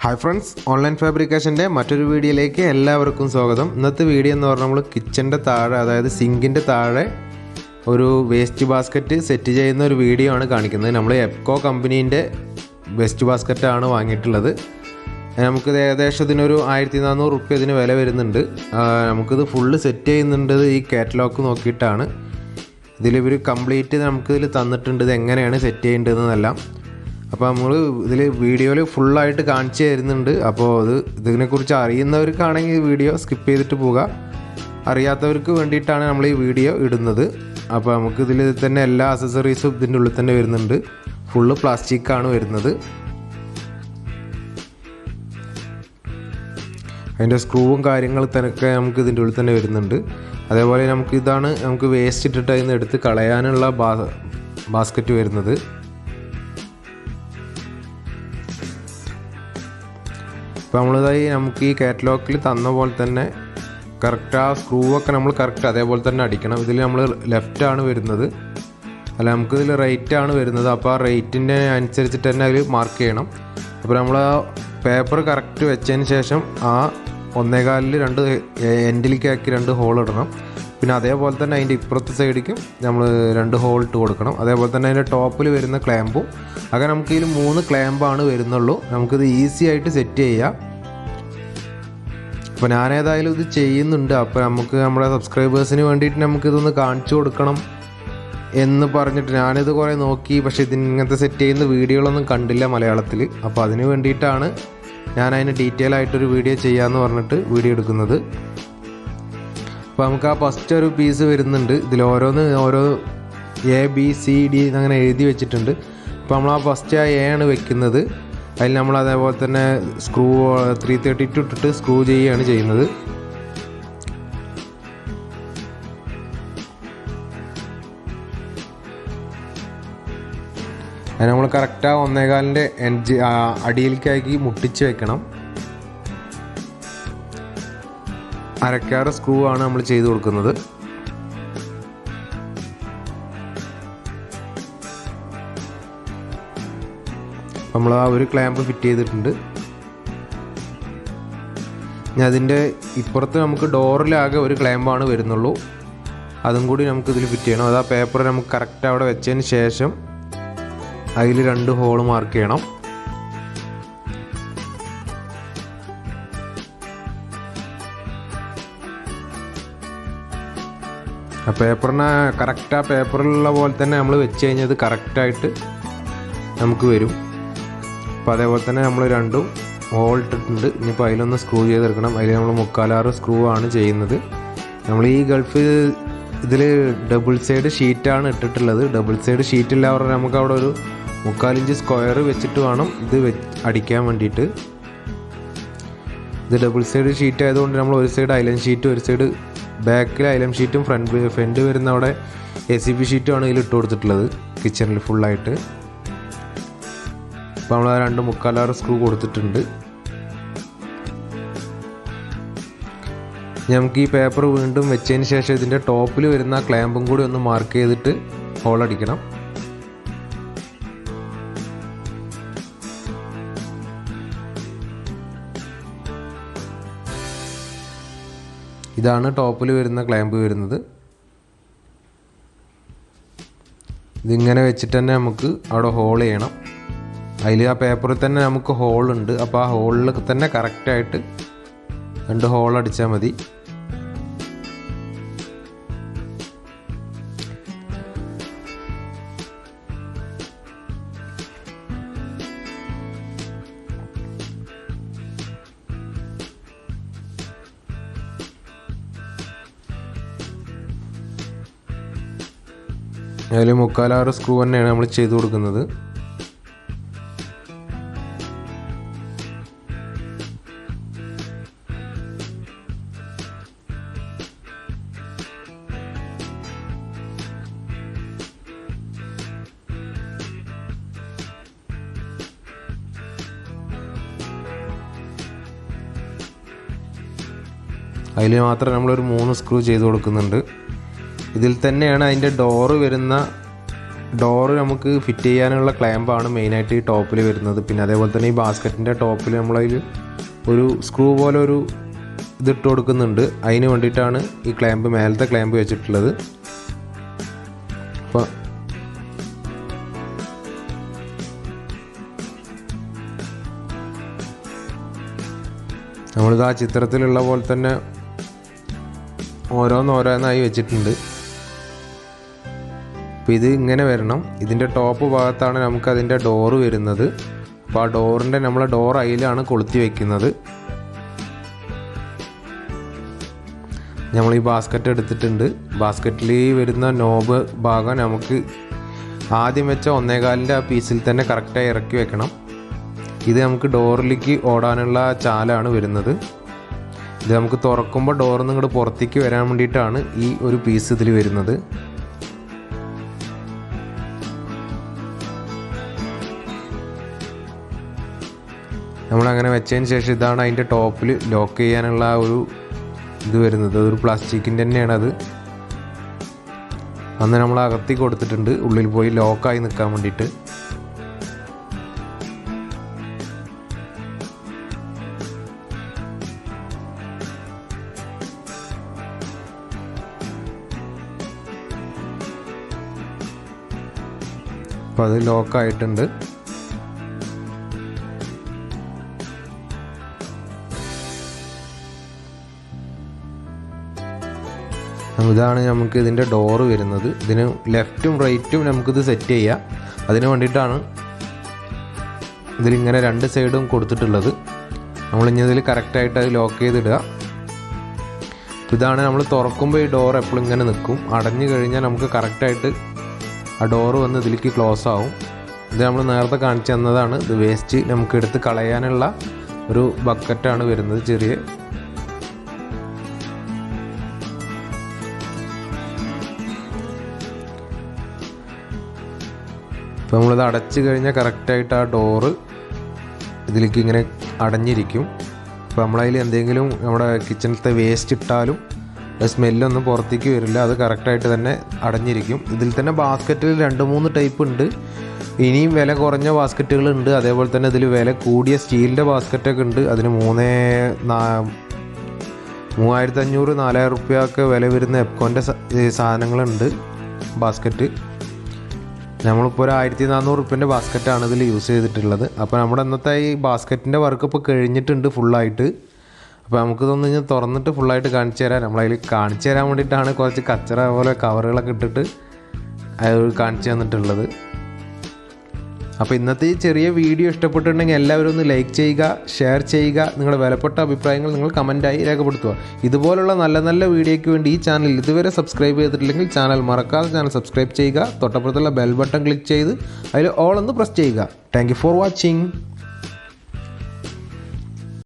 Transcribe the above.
Hi friends, online ഫാബ്രിക്കേഷൻ്റെ മറ്റൊരു വീഡിയോയിലേക്ക് എല്ലാവർക്കും സ്വാഗതം. ഇന്നത്തെ വീഡിയോ എന്ന് പറഞ്ഞാൽ നമ്മൾ കിച്ചൻ്റെ താഴെ, അതായത് സിങ്കിൻ്റെ താഴെ ഒരു വേസ്റ്റ് ബാസ്ക്കറ്റ് സെറ്റ് ചെയ്യുന്ന ഒരു വീഡിയോ ആണ് കാണിക്കുന്നത്. നമ്മൾ എപ്കോ കമ്പനീൻ്റെ വേസ്റ്റ് ബാസ്ക്കറ്റാണ് വാങ്ങിയിട്ടുള്ളത്. നമുക്കിത് ഏകദേശം ഇതിനൊരു 1400 റുപ്യ ഇതിന് വില വരുന്നുണ്ട്. നമുക്കിത് ഫുള്ള് സെറ്റ് ചെയ്യുന്നുണ്ട് ഈ കാറ്റലോഗ് നോക്കിയിട്ടാണ്. ഇതിലിവർ കംപ്ലീറ്റ് നമുക്കിതിൽ തന്നിട്ടുണ്ട് ഇത് എങ്ങനെയാണ് സെറ്റ് ചെയ്യേണ്ടതെന്നെല്ലാം. അപ്പോൾ നമ്മൾ ഇതിൽ വീഡിയോയിൽ ഫുള്ളായിട്ട് കാണിച്ചു തരുന്നുണ്ട്. അപ്പോൾ ഇതിനെക്കുറിച്ച് അറിയുന്നവർക്കാണെങ്കിൽ ഈ വീഡിയോ സ്കിപ്പ് ചെയ്തിട്ട് പോകുക. അറിയാത്തവർക്ക് വേണ്ടിയിട്ടാണ് നമ്മൾ ഈ വീഡിയോ ഇടുന്നത്. അപ്പോൾ നമുക്കിതിൽ തന്നെ എല്ലാ അക്സസറീസും ഇതിൻ്റെ ഉള്ളിൽ തന്നെ വരുന്നുണ്ട്. ഫുള്ള് പ്ലാസ്റ്റിക്കാണ് വരുന്നത്. അതിൻ്റെ സ്ക്രൂവും കാര്യങ്ങൾ തന്നെ നമുക്ക് ഇതിൻ്റെ ഉള്ളിൽ തന്നെ വരുന്നുണ്ട്. അതേപോലെ നമുക്ക് വേസ്റ്റ് ഇട്ടിട്ട് അതിൽ നിന്ന് എടുത്ത് കളയാനുള്ള ബാസ്ക്കറ്റ് വരുന്നത്. അപ്പോൾ നമുക്ക് ഈ കാറ്റലോഗിൽ തന്ന പോലെ തന്നെ കറക്റ്റ് ആ സ്ക്രൂവൊക്കെ നമ്മൾ കറക്റ്റ് അതേപോലെ തന്നെ അടിക്കണം. ഇതിൽ നമ്മൾ ലെഫ്റ്റാണ് വരുന്നത്, അല്ല നമുക്കിതിൽ റൈറ്റാണ് വരുന്നത്. അപ്പോൾ ആ റേറ്റിൻ്റെ അനുസരിച്ചിട്ട് തന്നെ അതിൽ മാർക്ക് ചെയ്യണം. അപ്പോൾ നമ്മൾ ആ പേപ്പർ കറക്റ്റ് വെച്ചതിന് ശേഷം ആ 1.25 2 എൻഡിലേക്കാക്കി 2 ഹോൾ ഇടണം. പിന്നെ അതേപോലെ തന്നെ അതിൻ്റെ ഇപ്പുറത്തെ സൈഡിലേക്കും നമ്മൾ 2 ഹോൾ ഇട്ട് കൊടുക്കണം. അതേപോലെ തന്നെ അതിൻ്റെ ടോപ്പിൽ വരുന്ന ക്ലാമ്പും. അങ്ങനെ നമുക്കിതിൽ 3 ക്ലാമ്പാണ് വരുന്നുള്ളൂ. നമുക്കിത് ഈസി ആയിട്ട് സെറ്റ് ചെയ്യാം. അപ്പോൾ ഞാനേതായാലും ഇത് ചെയ്യുന്നുണ്ട്. അപ്പോൾ നമുക്ക് നമ്മുടെ സബ്സ്ക്രൈബേഴ്സിന് വേണ്ടിയിട്ട് നമുക്കിതൊന്ന് കാണിച്ചു കൊടുക്കണം എന്ന് പറഞ്ഞിട്ട് ഞാനിത് കുറേ നോക്കി. പക്ഷേ ഇങ്ങനത്തെ സെറ്റ് ചെയ്യുന്ന വീഡിയോകളൊന്നും കണ്ടില്ല മലയാളത്തിൽ. അപ്പോൾ അതിന് വേണ്ടിയിട്ടാണ് ഞാൻ അതിന് ഡീറ്റെയിൽ ആയിട്ടൊരു വീഡിയോ ചെയ്യാമെന്ന് പറഞ്ഞിട്ട് വീഡിയോ എടുക്കുന്നത്. അപ്പോൾ നമുക്ക് ആ ഫസ്റ്റ് ഒരു പീസ് വരുന്നുണ്ട്. ഇതിൽ ഓരോ ABCD അങ്ങനെ എഴുതി വെച്ചിട്ടുണ്ട്. അപ്പോൾ നമ്മൾ ആ ഫസ്റ്റ് ആ A ആണ് വെക്കുന്നത്. അതിൽ നമ്മൾ അതേപോലെ തന്നെ സ്ക്രൂ 332 ഇട്ടിട്ട് സ്ക്രൂ ചെയ്യുകയാണ് ചെയ്യുന്നത്. അത് നമ്മൾ കറക്റ്റ് ആ 1.25 അടിയിലേക്കാക്കി മുട്ടിച്ച് വെക്കണം. അരക്കാറ് സ്ക്രൂ ആണ് നമ്മൾ ചെയ്ത് കൊടുക്കുന്നത്. നമ്മൾ ആ ഒരു ക്ലാമ്പ് ഫിറ്റ് ചെയ്തിട്ടുണ്ട്. ഇനി അതിൻ്റെ ഇപ്പുറത്ത് നമുക്ക് ഡോറിലാകെ ഒരു ക്ലാമ്പാണ് വരുന്നുള്ളൂ. അതും കൂടി നമുക്കിതിൽ ഫിറ്റ് ചെയ്യണം. അത് ആ പേപ്പർ നമുക്ക് കറക്റ്റ് അവിടെ വെച്ചതിന് ശേഷം അതിൽ 2 ഹോൾ മാർക്ക് ചെയ്യണം. ആ പേപ്പറിനെ കറക്റ്റ് ആ പേപ്പറിലുള്ള പോലെ തന്നെ നമ്മൾ വെച്ച് കഴിഞ്ഞത് കറക്റ്റായിട്ട് നമുക്ക് വരും. അപ്പോൾ അതേപോലെ തന്നെ നമ്മൾ 2 ഹോൾ ഇട്ടിട്ടുണ്ട്. ഇനിയിപ്പോൾ അതിലൊന്ന് സ്ക്രൂ ചെയ്തെടുക്കണം. അതിൽ നമ്മൾ 3/4 സ്ക്രൂ ആണ് ചെയ്യുന്നത്. നമ്മൾ ഈ ഗൾഫ് ഇതിൽ ഡബിൾ സൈഡ് ഷീറ്റാണ് ഇട്ടിട്ടുള്ളത്. ഡബിൾ സൈഡ് ഷീറ്റില്ല പറഞ്ഞാൽ നമുക്ക് അവിടെ ഒരു 3/4 ഇഞ്ച് സ്ക്വയർ വെച്ചിട്ട് വേണം ഇത് അടിക്കാൻ വേണ്ടിയിട്ട്. ഇത് ഡബിൾ സൈഡ് ഷീറ്റ് ആയതുകൊണ്ട് നമ്മൾ ഒരു സൈഡ് ഐലൻ ഷീറ്റും ഒരു സൈഡ് ബാക്കിൽ ഐലൻ ഷീറ്റും ഫ്രണ്ട് വരുന്ന അവിടെ ACP ഷീറ്റുമാണ് ഇതിൽ ഇട്ട് കൊടുത്തിട്ടുള്ളത് കിച്ചണിൽ ഫുള്ളായിട്ട്. അപ്പോൾ നമ്മൾ 2 3/4 സ്ക്രൂ കൊടുത്തിട്ടുണ്ട്. നമുക്ക് ഈ പേപ്പർ വീണ്ടും വെച്ചതിന് ശേഷം ഇതിൻ്റെ ടോപ്പിൽ വരുന്ന ക്ലാമ്പും കൂടി ഒന്ന് മാർക്ക് ചെയ്തിട്ട് ഹോൾ അടിക്കണം. ഇതാണ് ടോപ്പിൽ വരുന്ന ക്ലാമ്പ് വരുന്നത്. ഇതിങ്ങനെ വെച്ചിട്ട് തന്നെ നമുക്ക് അവിടെ ഹോൾ ചെയ്യണം. അതിൽ ആ പേപ്പറിൽ തന്നെ നമുക്ക് ഹോളുണ്ട്. അപ്പോൾ ആ ഹോളിൽ തന്നെ കറക്റ്റായിട്ട് 2 ഹോൾ അടിച്ചാൽ മതി. അതിൽ 3/4 സ്ക്രൂ തന്നെയാണ് നമ്മൾ ചെയ്ത് കൊടുക്കുന്നത്. അതിൽ മാത്രം നമ്മളൊരു 3 സ്ക്രൂ ചെയ്ത് കൊടുക്കുന്നുണ്ട്. ഇതിൽ തന്നെയാണ് അതിൻ്റെ ഡോറ് വരുന്ന ഡോറ് നമുക്ക് ഫിറ്റ് ചെയ്യാനുള്ള ക്ലാമ്പാണ് മെയിനായിട്ട് ഈ ടോപ്പിൽ വരുന്നത്. പിന്നെ അതേപോലെ തന്നെ ഈ ബാസ്ക്കറ്റിൻ്റെ ടോപ്പിൽ നമ്മളതിൽ ഒരു സ്ക്രൂ പോലെ ഒരു ഇതിട്ട് കൊടുക്കുന്നുണ്ട്. അതിന് വേണ്ടിയിട്ടാണ് ഈ ക്ലാമ്പ്, മേലത്തെ ക്ലാമ്പ് വെച്ചിട്ടുള്ളത്. അപ്പോൾ നമ്മളിത് ആ ചിത്രത്തിലുള്ള പോലെ തന്നെ ഓരോന്നോരോന്നായി വെച്ചിട്ടുണ്ട്. അപ്പോൾ ഇത് ഇങ്ങനെ വരണം. ഇതിൻ്റെ ടോപ്പ് ഭാഗത്താണ് നമുക്കതിൻ്റെ ഡോറ് വരുന്നത്. അപ്പോൾ ആ ഡോറിൻ്റെ നമ്മൾ ഡോർ അതിലാണ് കൊളുത്തി വയ്ക്കുന്നത്. നമ്മൾ ഈ ബാസ്ക്കറ്റ് എടുത്തിട്ടുണ്ട്. ബാസ്ക്കറ്റിൽ വരുന്ന നോബ് ഭാഗം നമുക്ക് ആദ്യം വെച്ച 1.25 ആ പീസിൽ തന്നെ കറക്റ്റായി ഇറക്കി വെക്കണം. ഇത് നമുക്ക് ഡോറിലേക്ക് ഓടാനുള്ള ചാലാണ് വരുന്നത്. ഇത് നമുക്ക് തുറക്കുമ്പോൾ ഡോറിൽ നിന്ന് ഇങ്ങോട്ട് പുറത്തേക്ക് വരാൻ വേണ്ടിയിട്ടാണ് ഈ ഒരു പീസ് ഇതിൽ വരുന്നത്. നമ്മളങ്ങനെ വെച്ചതിന് ശേഷം ഇതാണ് അതിൻ്റെ ടോപ്പിൽ ലോക്ക് ചെയ്യാനുള്ള ഒരു ഇത് വരുന്നത്. ഒരു പ്ലാസ്റ്റിക്കിൻ്റെ തന്നെയാണ് അത്. അന്ന് നമ്മൾ അകത്തി കൊടുത്തിട്ടുണ്ട്, ഉള്ളിൽ പോയി ലോക്കായി നിൽക്കാൻ വേണ്ടിയിട്ട്. അപ്പോൾ അത് ലോക്കായിട്ടുണ്ട്. ഇതാണ് നമുക്ക് ഇതിൻ്റെ ഡോറ് വരുന്നത്. ഇതിന് ലെഫ്റ്റും റൈറ്റും നമുക്കിത് സെറ്റ് ചെയ്യാം. അതിന് വേണ്ടിയിട്ടാണ് ഇതിലിങ്ങനെ 2 സൈഡും കൊടുത്തിട്ടുള്ളത്. നമ്മളിനി ഇതിൽ കറക്റ്റായിട്ട് അത് ലോക്ക് ചെയ്തിടുക. ഇതാണ് നമ്മൾ തുറക്കുമ്പോൾ ഈ ഡോർ എപ്പോഴും ഇങ്ങനെ നിൽക്കും. അടഞ്ഞു കഴിഞ്ഞാൽ നമുക്ക് കറക്റ്റായിട്ട് ആ ഡോറ് വന്ന് ഇതിലേക്ക് ക്ലോസ് ആവും. ഇത് നമ്മൾ നേരത്തെ കാണിച്ചു തന്നതാണ്. ഇത് വേസ്റ്റ് നമുക്ക് എടുത്ത് കളയാനുള്ള ഒരു ബക്കറ്റാണ് വരുന്നത്, ചെറിയ. ഇപ്പോൾ നമ്മളിത് അടച്ചു കഴിഞ്ഞാൽ കറക്റ്റായിട്ട് ആ ഡോറ് ഇതിലേക്ക് ഇങ്ങനെ അടഞ്ഞിരിക്കും. അപ്പോൾ നമ്മളതിൽ എന്തെങ്കിലും നമ്മുടെ കിച്ചണിലത്തെ വേസ്റ്റ് ഇട്ടാലും സ്മെല്ലൊന്നും പുറത്തേക്ക് വരില്ല. അത് കറക്റ്റായിട്ട് തന്നെ അടഞ്ഞിരിക്കും. ഇതിൽ തന്നെ ബാസ്ക്കറ്റിൽ 2-3 ടൈപ്പ് ഉണ്ട്. ഇനിയും വില കുറഞ്ഞ ബാസ്ക്കറ്റുകളുണ്ട്. അതേപോലെ തന്നെ ഇതിൽ വില കൂടിയ സ്റ്റീലിൻ്റെ ബാസ്ക്കറ്റൊക്കെ ഉണ്ട്. അതിന് 3500-4000 റുപ്യൊക്കെ വില വരുന്ന എപ്കോൻ്റെ സാധനങ്ങളുണ്ട് ബാസ്ക്കറ്റ്. നമ്മളിപ്പോൾ ഒരു 1400 റുപ്യൻ്റെ ബാസ്ക്കറ്റാണ് ഇതിൽ യൂസ് ചെയ്തിട്ടുള്ളത്. അപ്പോൾ നമ്മുടെ ഇന്നത്തെ ഈ ബാസ്ക്കറ്റിൻ്റെ വർക്ക് ഇപ്പോൾ കഴിഞ്ഞിട്ടുണ്ട് ഫുള്ളായിട്ട്. അപ്പോൾ നമുക്കിതൊന്ന് ഇനി തുറന്നിട്ട് ഫുള്ളായിട്ട് കാണിച്ചു തരാം. നമ്മളതിൽ കാണിച്ചു തരാൻ വേണ്ടിയിട്ടാണ് കുറച്ച് കച്ചറ പോലെ കവറുകളൊക്കെ ഇട്ടിട്ട് അത് കാണിച്ചു തന്നിട്ടുള്ളത്. അപ്പോൾ ഇന്നത്തെ ഈ ചെറിയ വീഡിയോ ഇഷ്ടപ്പെട്ടിട്ടുണ്ടെങ്കിൽ എല്ലാവരും ഒന്ന് ലൈക്ക് ചെയ്യുക, ഷെയർ ചെയ്യുക. നിങ്ങളുടെ വിലപ്പെട്ട അഭിപ്രായങ്ങൾ നിങ്ങൾ കമൻറ്റായി രേഖപ്പെടുത്തുക. ഇതുപോലുള്ള നല്ല നല്ല വീഡിയോയ്ക്ക് വേണ്ടി ഈ ചാനൽ ഇതുവരെ സബ്സ്ക്രൈബ് ചെയ്തിട്ടില്ലെങ്കിൽ ചാനൽ മറക്കാതെ ചാനൽ സബ്സ്ക്രൈബ് ചെയ്യുക. തൊട്ടപ്പുറത്തുള്ള ബെൽ ബട്ടൺ ക്ലിക്ക് ചെയ്ത് അതിൽ ഓൾ ഒന്ന് പ്രസ് ചെയ്യുക. Thank you for watching.